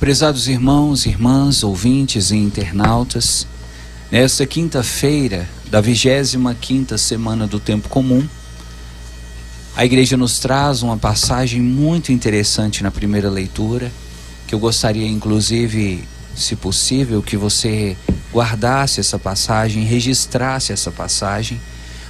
Prezados irmãos, irmãs, ouvintes e internautas, nesta quinta-feira da 25ª semana do Tempo Comum, a igreja nos traz uma passagem muito interessante na primeira leitura, que eu gostaria inclusive, se possível, que você guardasse essa passagem, registrasse essa passagem,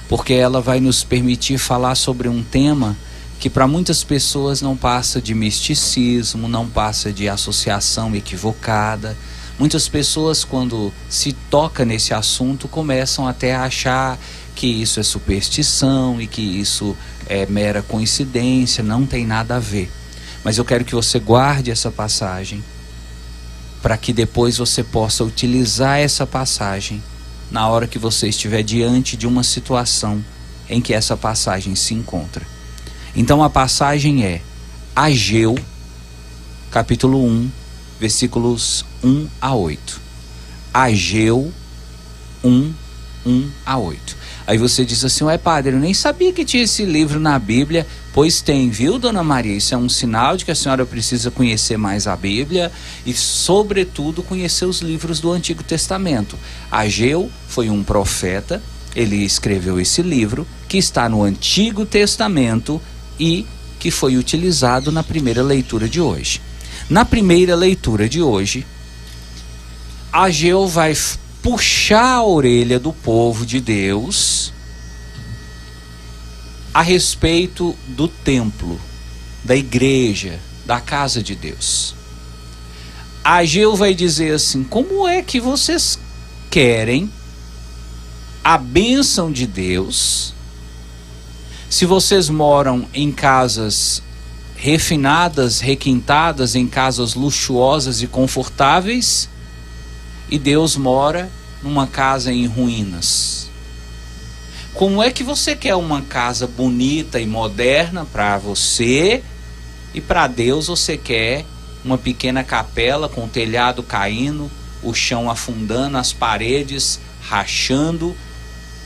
porque ela vai nos permitir falar sobre um tema que para muitas pessoas não passa de misticismo, não passa de associação equivocada. Muitas pessoas, quando se toca nesse assunto, começam até a achar que isso é superstição e que isso é mera coincidência, não tem nada a ver. Mas eu quero que você guarde essa passagem para que depois você possa utilizar essa passagem na hora que você estiver diante de uma situação em que essa passagem se encontra. Então a passagem é Ageu, capítulo 1, versículos 1 a 8. Ageu 1, 1 a 8. Aí você diz assim: ué padre, eu nem sabia que tinha esse livro na Bíblia. Pois tem, viu, dona Maria? Isso é um sinal de que a senhora precisa conhecer mais a Bíblia e, sobretudo, conhecer os livros do Antigo Testamento. Ageu foi um profeta, ele escreveu esse livro que está no Antigo Testamento e que foi utilizado na primeira leitura de hoje. Na primeira leitura de hoje, Ageu vai puxar a orelha do povo de Deus a respeito do templo, da igreja, da casa de Deus. Ageu vai dizer assim: como é que vocês querem a bênção de Deus se vocês moram em casas refinadas, requintadas, em casas luxuosas e confortáveis, e Deus mora numa casa em ruínas? Como é que você quer uma casa bonita e moderna para você, e para Deus você quer uma pequena capela com o telhado caindo, o chão afundando, as paredes rachando,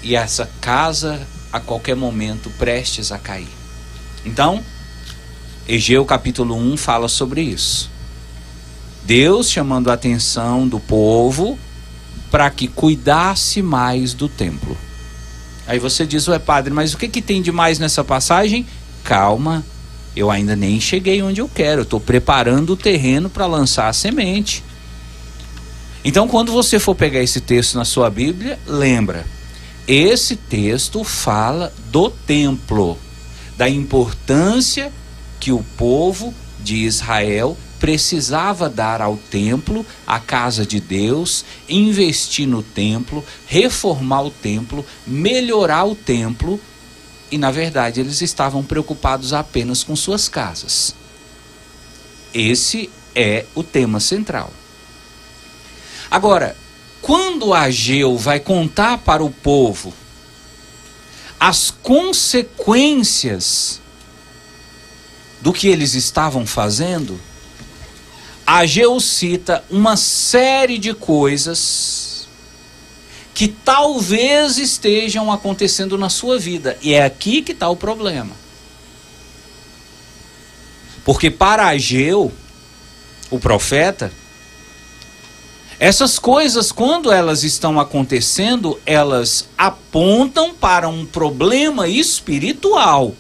e essa casa a qualquer momento prestes a cair? Então, Ageu capítulo 1 fala sobre isso. Deus chamando a atenção do povo para que cuidasse mais do templo. Aí você diz: ué padre, mas o que tem de mais nessa passagem? Calma, eu ainda nem cheguei onde eu quero, eu estou preparando o terreno para lançar a semente. Então, quando você for pegar esse texto na sua Bíblia, lembra, esse texto fala do templo, da importância que o povo de Israel precisava dar ao templo, à casa de Deus, investir no templo, reformar o templo, melhorar o templo, e na verdade eles estavam preocupados apenas com suas casas. Esse é o tema central. Agora, quando Ageu vai contar para o povo as consequências do que eles estavam fazendo, Ageu cita uma série de coisas que talvez estejam acontecendo na sua vida. E é aqui que está o problema. Porque para Ageu, o profeta, essas coisas, quando elas estão acontecendo, elas apontam para um problema espiritual.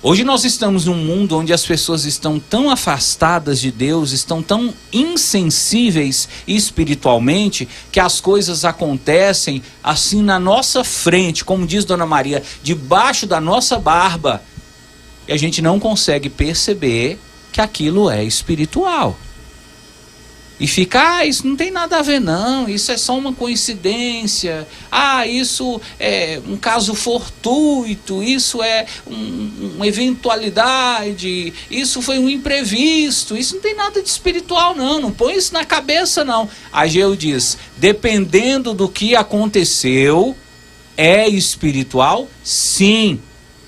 Hoje nós estamos num mundo onde as pessoas estão tão afastadas de Deus, estão tão insensíveis espiritualmente, que as coisas acontecem assim na nossa frente, como diz Dona Maria, debaixo da nossa barba, e a gente não consegue perceber que aquilo é espiritual. E fica: isso não tem nada a ver não, isso é só uma coincidência, isso é um caso fortuito, isso é uma eventualidade, isso foi um imprevisto, isso não tem nada de espiritual não põe isso na cabeça não. Ageu diz: dependendo do que aconteceu, é espiritual? Sim.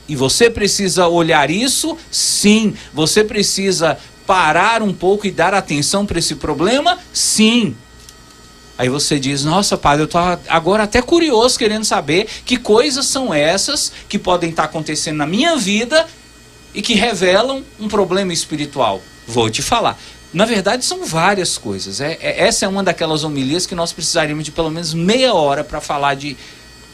E você precisa olhar isso? Sim. Você precisa parar um pouco e dar atenção para esse problema? Sim. Aí você diz: nossa padre, eu estou agora até curioso, querendo saber que coisas são essas que podem estar acontecendo na minha vida e que revelam um problema espiritual. Vou te falar. Na verdade, são várias coisas. Essa é uma daquelas homilias que nós precisaríamos de pelo menos meia hora para falar de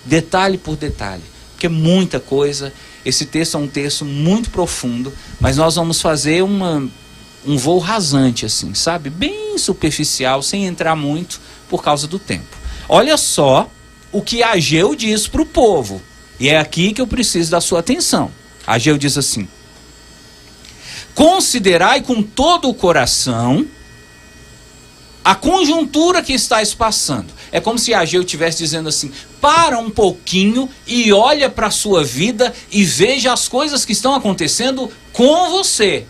detalhe por detalhe. Porque é muita coisa. Esse texto é um texto muito profundo, mas nós vamos fazer um voo rasante, assim, sabe? Bem superficial, sem entrar muito por causa do tempo. Olha só o que Ageu diz para o povo. E é aqui que eu preciso da sua atenção. Ageu diz assim: considerai com todo o coração a conjuntura que estáis passando. É como se Ageu estivesse dizendo assim: para um pouquinho e olha para a sua vida e veja as coisas que estão acontecendo com você.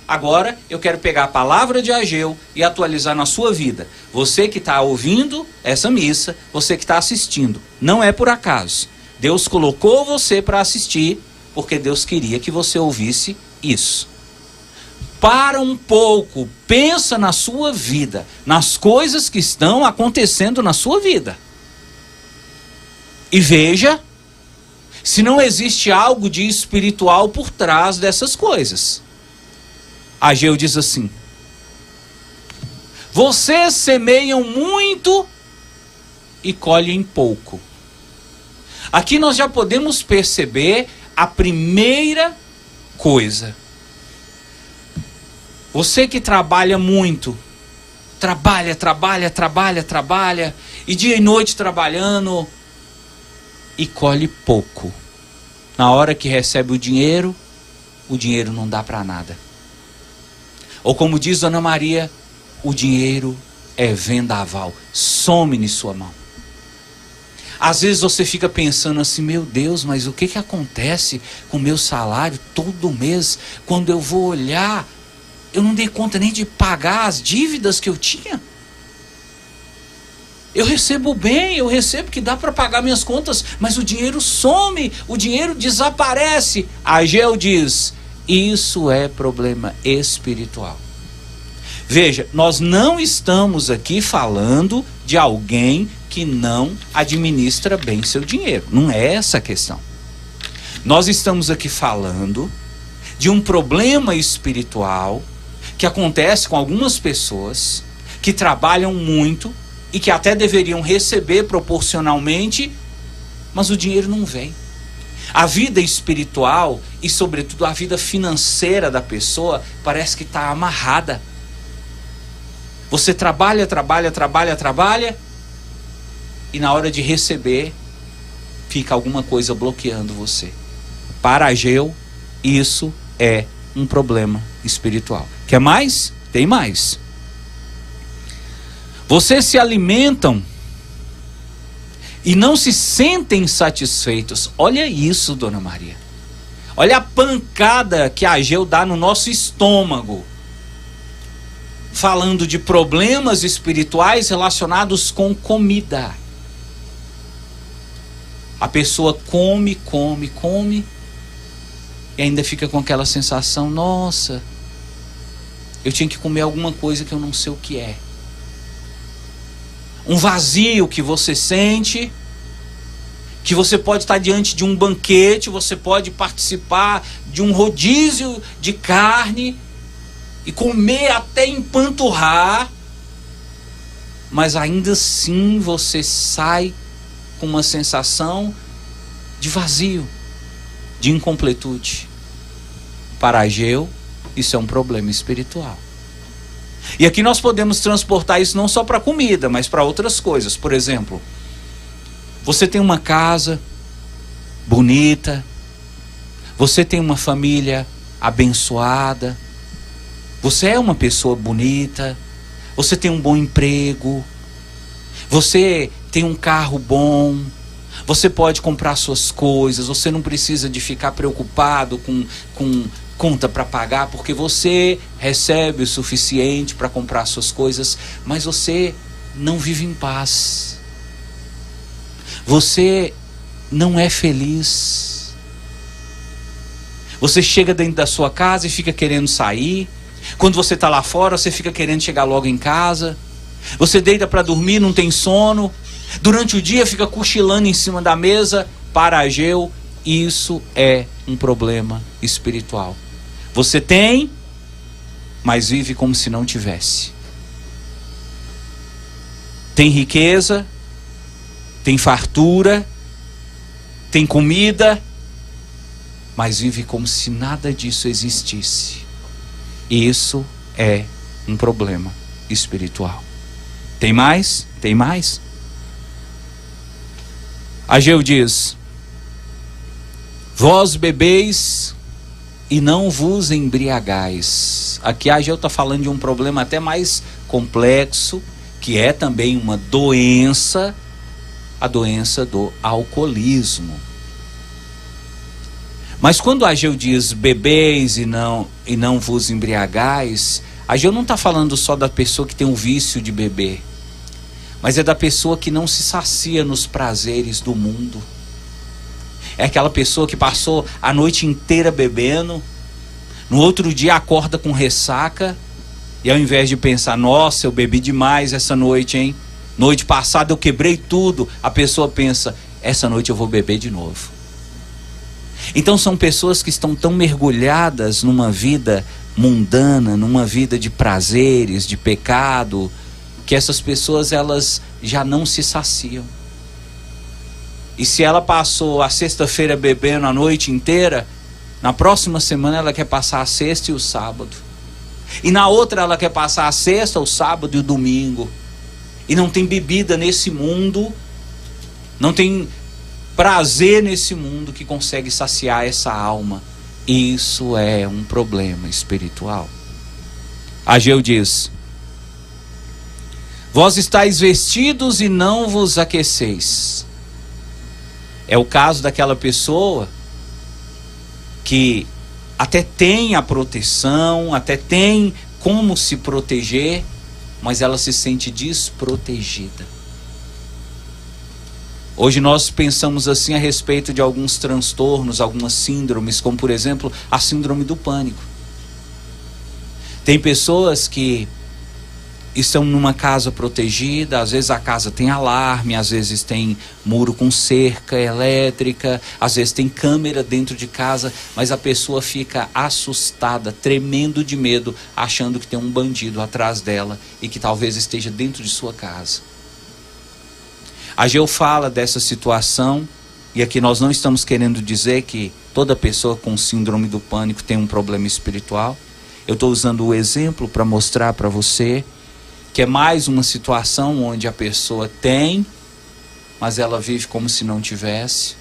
Agora eu quero pegar a palavra de Ageu e atualizar na sua vida. Você que está ouvindo essa missa, você que está assistindo, não é por acaso. Deus colocou você para assistir porque Deus queria que você ouvisse isso. Para um pouco, pensa na sua vida, nas coisas que estão acontecendo na sua vida. E veja se não existe algo de espiritual por trás dessas coisas. Ageu diz assim: vocês semeiam muito e colhem pouco. Aqui nós já podemos perceber a primeira coisa. Você que trabalha muito, trabalha, e dia e noite trabalhando, e colhe pouco. Na hora que recebe o dinheiro não dá para nada. Ou como diz Dona Maria, o dinheiro é vendaval, some em sua mão. Às vezes você fica pensando assim: meu Deus, mas o que acontece com o meu salário todo mês? Quando eu vou olhar, eu não dei conta nem de pagar as dívidas que eu tinha. Eu recebo bem, eu recebo que dá para pagar minhas contas, mas o dinheiro some, o dinheiro desaparece. Ageu diz: isso é problema espiritual. Veja, nós não estamos aqui falando de alguém que não administra bem seu dinheiro. Não é essa a questão. Nós estamos aqui falando de um problema espiritual que acontece com algumas pessoas que trabalham muito e que até deveriam receber proporcionalmente, mas o dinheiro não vem. A vida espiritual e, sobretudo, a vida financeira da pessoa parece que está amarrada. Você trabalha, e na hora de receber, fica alguma coisa bloqueando você. Para Ageu, isso é um problema espiritual. Quer mais? Tem mais. Vocês se alimentam e não se sentem satisfeitos. Olha isso, Dona Maria. Olha a pancada que Ageu dá no nosso estômago, falando de problemas espirituais relacionados com comida. A pessoa come e ainda fica com aquela sensação: nossa, eu tinha que comer alguma coisa que eu não sei o que é. Um vazio que você sente, que você pode estar diante de um banquete, você pode participar de um rodízio de carne e comer até empanturrar, mas ainda assim você sai com uma sensação de vazio, de incompletude. Para Ageu, isso é um problema espiritual. E aqui nós podemos transportar isso não só para comida, mas para outras coisas. Por exemplo, você tem uma casa bonita, você tem uma família abençoada, você é uma pessoa bonita, você tem um bom emprego, você tem um carro bom, você pode comprar suas coisas, você não precisa de ficar preocupado com conta para pagar, porque você recebe o suficiente para comprar suas coisas, mas você não vive em paz. Você não é feliz. Você chega dentro da sua casa e fica querendo sair. Quando você está lá fora, você fica querendo chegar logo em casa. Você deita para dormir, não tem sono. Durante o dia fica cochilando em cima da mesa. Para Ageu, isso é um problema espiritual. Você tem, mas vive como se não tivesse. Tem riqueza, tem fartura, tem comida, mas vive como se nada disso existisse. E isso é um problema espiritual. Tem mais? Tem mais? Ageu diz: vós bebeis e não vos embriagais. Aqui Ageu está falando de um problema até mais complexo, que é também uma doença, a doença do alcoolismo. Mas quando Ageu diz bebeis e não vos embriagais, Ageu não está falando só da pessoa que tem um vício de beber, mas é da pessoa que não se sacia nos prazeres do mundo. É aquela pessoa que passou a noite inteira bebendo, no outro dia acorda com ressaca, e ao invés de pensar, nossa, eu bebi demais essa noite, hein? Noite passada eu quebrei tudo, a pessoa pensa, essa noite eu vou beber de novo. Então são pessoas que estão tão mergulhadas numa vida mundana, numa vida de prazeres, de pecado, que essas pessoas elas já não se saciam. E se ela passou a sexta-feira bebendo a noite inteira, na próxima semana ela quer passar a sexta e o sábado. E na outra ela quer passar a sexta, o sábado e o domingo. E não tem bebida nesse mundo, não tem prazer nesse mundo que consegue saciar essa alma. Isso é um problema espiritual. Ageu diz: vós estáis vestidos e não vos aqueceis. É o caso daquela pessoa que até tem a proteção, até tem como se proteger, mas ela se sente desprotegida. Hoje nós pensamos assim a respeito de alguns transtornos, algumas síndromes, como por exemplo a síndrome do pânico. Tem pessoas que estão numa casa protegida, às vezes a casa tem alarme, às vezes tem muro com cerca elétrica, às vezes tem câmera dentro de casa, mas a pessoa fica assustada, tremendo de medo, achando que tem um bandido atrás dela e que talvez esteja dentro de sua casa. Ageu fala dessa situação, e aqui nós não estamos querendo dizer que toda pessoa com síndrome do pânico tem um problema espiritual. Eu estou usando o exemplo para mostrar para você que é mais uma situação onde a pessoa tem, mas ela vive como se não tivesse.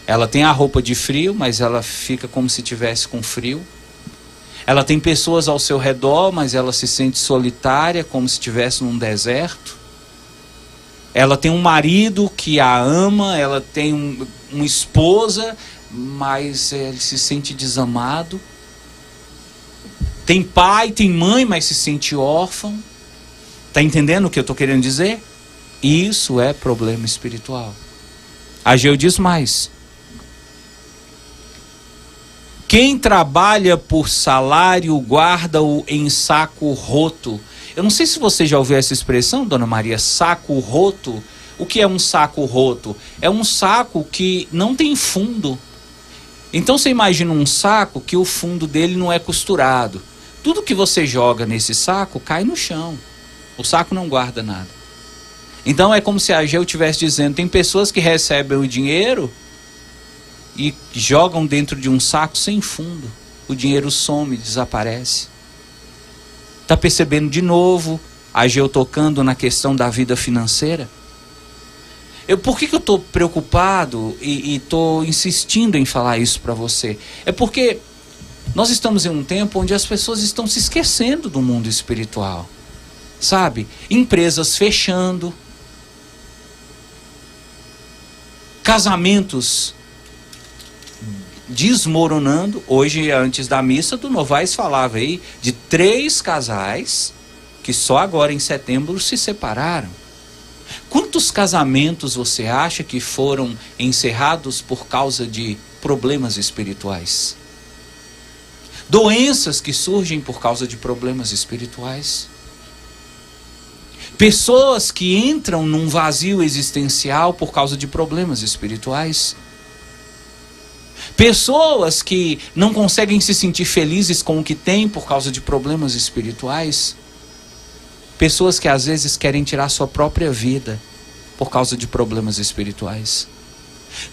Ela tem a roupa de frio, mas ela fica como se tivesse com frio. Ela tem pessoas ao seu redor, mas ela se sente solitária, como se estivesse num deserto. Ela tem um marido que a ama, ela tem uma esposa, mas ele se sente desamado. Tem pai, tem mãe, mas se sente órfão. Está entendendo o que eu estou querendo dizer? Isso é problema espiritual. Ageu diz mais: quem trabalha por salário guarda-o em saco roto. Eu não sei se você já ouviu essa expressão, Dona Maria, saco roto. O que é um saco roto? É um saco que não tem fundo. Então você imagina um saco que o fundo dele não é costurado. Tudo que você joga nesse saco cai no chão. O saco não guarda nada. Então é como se Ageu estivesse dizendo, tem pessoas que recebem o dinheiro e jogam dentro de um saco sem fundo. O dinheiro some, desaparece. Está percebendo de novo Ageu tocando na questão da vida financeira? Por que eu estou preocupado e estou insistindo em falar isso para você? É porque nós estamos em um tempo onde as pessoas estão se esquecendo do mundo espiritual. Sabe? Empresas fechando. Casamentos desmoronando. Hoje, antes da missa, do Novaes falava aí de 3 casais que só agora em setembro se separaram. Quantos casamentos você acha que foram encerrados por causa de problemas espirituais? Doenças que surgem por causa de problemas espirituais. Pessoas que entram num vazio existencial por causa de problemas espirituais. Pessoas que não conseguem se sentir felizes com o que têm por causa de problemas espirituais. Pessoas que às vezes querem tirar sua própria vida por causa de problemas espirituais.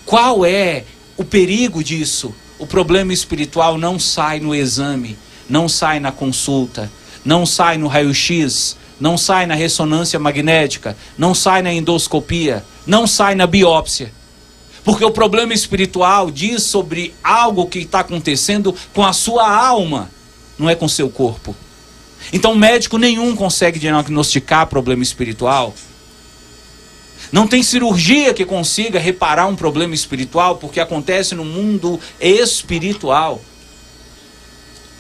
Qual é o perigo disso? O problema espiritual não sai no exame, não sai na consulta, não sai no raio-x, não sai na ressonância magnética, não sai na endoscopia, não sai na biópsia. Porque o problema espiritual diz sobre algo que está acontecendo com a sua alma, não é com o seu corpo. Então médico nenhum consegue diagnosticar problema espiritual. Não tem cirurgia que consiga reparar um problema espiritual, porque acontece no mundo espiritual.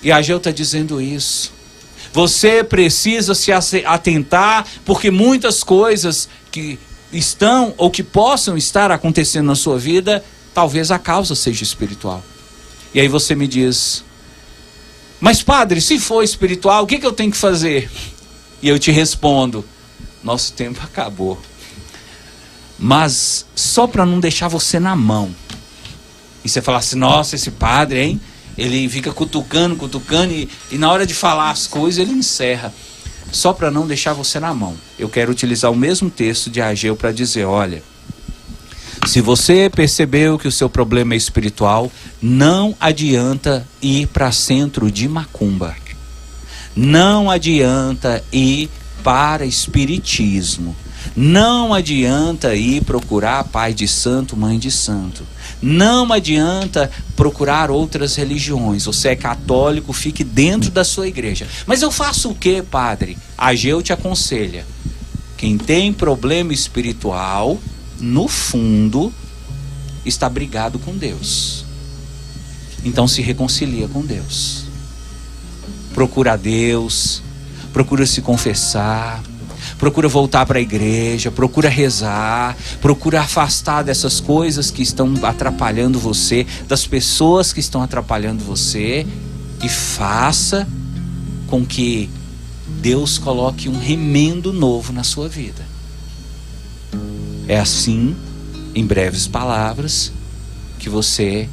E Ageu está dizendo isso. Você precisa se atentar, porque muitas coisas que estão ou que possam estar acontecendo na sua vida, talvez a causa seja espiritual. E aí você me diz: mas padre, se for espiritual, o que eu tenho que fazer? E eu te respondo: nosso tempo acabou. Mas só para não deixar você na mão. E você falar assim: nossa, esse padre, hein? Ele fica cutucando e na hora de falar as coisas ele encerra. Só para não deixar você na mão, eu quero utilizar o mesmo texto de Ageu para dizer: olha, se você percebeu que o seu problema é espiritual, não adianta ir para centro de macumba. Não adianta ir para espiritismo. Não adianta ir procurar pai de santo, mãe de santo. Não adianta procurar outras religiões. Você é católico, fique dentro da sua igreja. Mas eu faço o que, padre? Ageu te aconselha: quem tem problema espiritual, no fundo, está brigado com Deus. Então se reconcilia com Deus. Procura a Deus, procura se confessar, procura voltar para a igreja, procura rezar, procura afastar dessas coisas que estão atrapalhando você, das pessoas que estão atrapalhando você, e faça com que Deus coloque um remendo novo na sua vida. É assim, em breves palavras, que você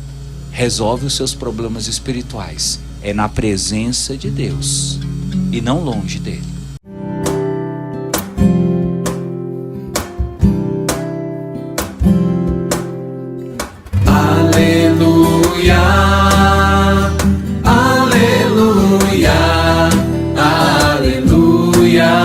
resolve os seus problemas espirituais. É na presença de Deus e não longe dele. Aleluia, aleluia, aleluia.